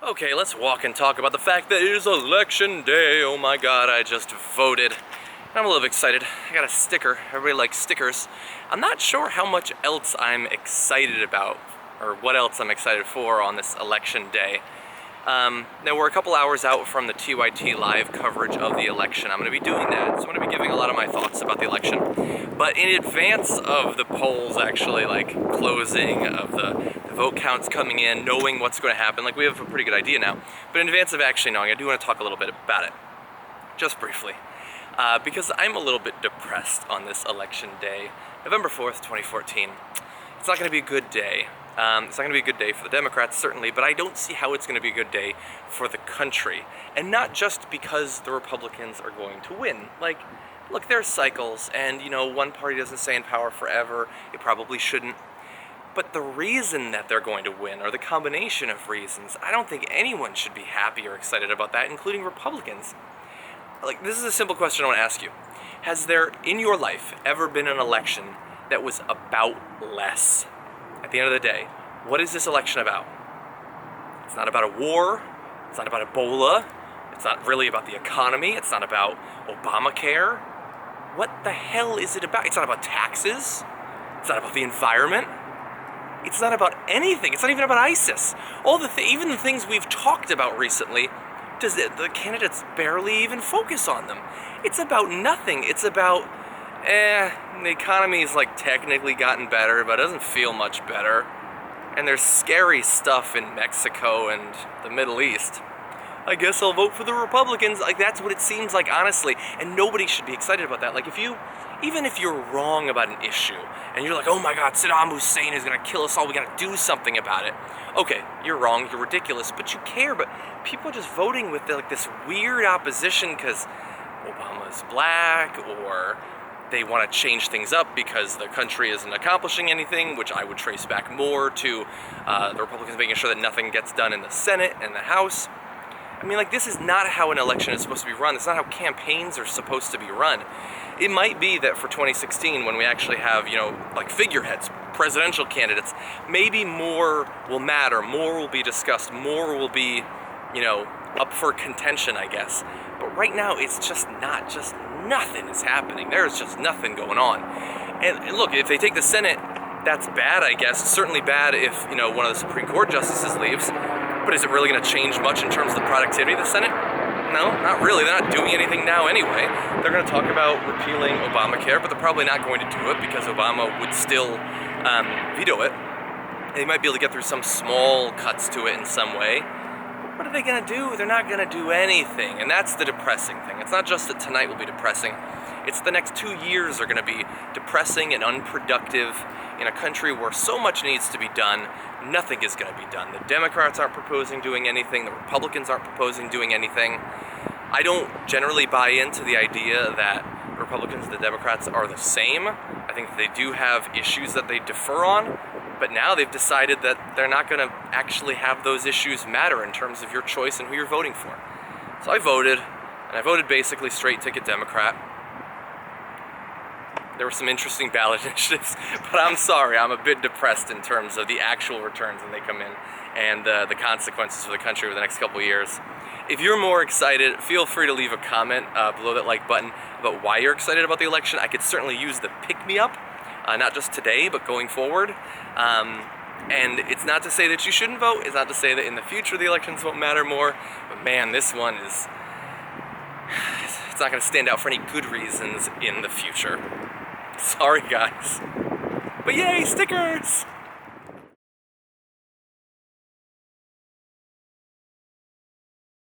Okay, let's walk and talk about the fact that it is election day. Oh my god, I just voted. I'm a little excited. I got a sticker. Everybody likes stickers. I'm not sure how much else I'm excited about, or what else I'm excited for on this election day. Now we're a couple hours out from the TYT live coverage of the election. I'm going to be doing that, so I'm going to be giving a lot of my thoughts about the election. But in advance of the polls actually closing, of the vote counts coming in, knowing what's going to happen, we have a pretty good idea now. But in advance of actually knowing, I do want to talk a little bit about it, just briefly. Because I'm a little bit depressed on this election day, November 4th, 2014. It's not going to be a good day. It's not going to be a good day for the Democrats, certainly, but I don't see how it's going to be a good day for the country. And not just because the Republicans are going to win. Look, there's cycles, and, one party doesn't stay in power forever. It probably shouldn't. But the reason that they're going to win, or the combination of reasons, I don't think anyone should be happy or excited about that, including Republicans. This is a simple question I want to ask you. Has there, in your life, ever been an election that was about less? At the end of the day, what is this election about? It's not about a war. It's not about Ebola. It's not really about the economy. It's not about Obamacare. What the hell is it about? It's not about taxes. It's not about the environment. It's not about anything. It's not even about ISIS. Even the things we've talked about recently, the candidates barely even focus on them. It's about nothing. It's about, the economy's technically gotten better, but it doesn't feel much better. And there's scary stuff in Mexico and the Middle East. I guess I'll vote for the Republicans. That's what it seems like, honestly. And nobody should be excited about that. Even if you're wrong about an issue, and you're like, oh my god, Saddam Hussein is gonna kill us all, we gotta do something about it. Okay, you're wrong, you're ridiculous, but you care. But people are just voting with this weird opposition because Obama's black, or they want to change things up because the country isn't accomplishing anything, which I would trace back more to the Republicans making sure that nothing gets done in the Senate and the House. This is not how an election is supposed to be run. It's not how campaigns are supposed to be run. It might be that for 2016, when we actually have, figureheads, presidential candidates, maybe more will matter, more will be discussed, more will be, up for contention, I guess. But right now, it's just nothing is happening. There's just nothing going on. And look, if they take the Senate, that's bad, I guess. It's certainly bad if, one of the Supreme Court justices leaves. But is it really going to change much in terms of the productivity of the Senate? No, not really. They're not doing anything now anyway. They're going to talk about repealing Obamacare, but they're probably not going to do it because Obama would still veto it. They might be able to get through some small cuts to it in some way. What are they going to do? They're not going to do anything. And that's the depressing thing. It's not just that tonight will be depressing. It's the next 2 years are going to be depressing and unproductive in a country where so much needs to be done. Nothing is going to be done. The Democrats aren't proposing doing anything. The Republicans aren't proposing doing anything. I don't generally buy into the idea that Republicans and the Democrats are the same. I think they do have issues that they differ on, but now they've decided that they're not going to actually have those issues matter in terms of your choice and who you're voting for. So I voted, and I voted basically straight ticket Democrat. There were some interesting ballot initiatives, but I'm sorry, I'm a bit depressed in terms of the actual returns when they come in and the consequences for the country over the next couple of years. If you're more excited, feel free to leave a comment below that like button about why you're excited about the election. I could certainly use the pick-me-up, not just today, but going forward. And it's not to say that you shouldn't vote. It's not to say that in the future the elections won't matter more. But man, this one is... It's not going to stand out for any good reasons in the future. Sorry, guys. But yay, stickers!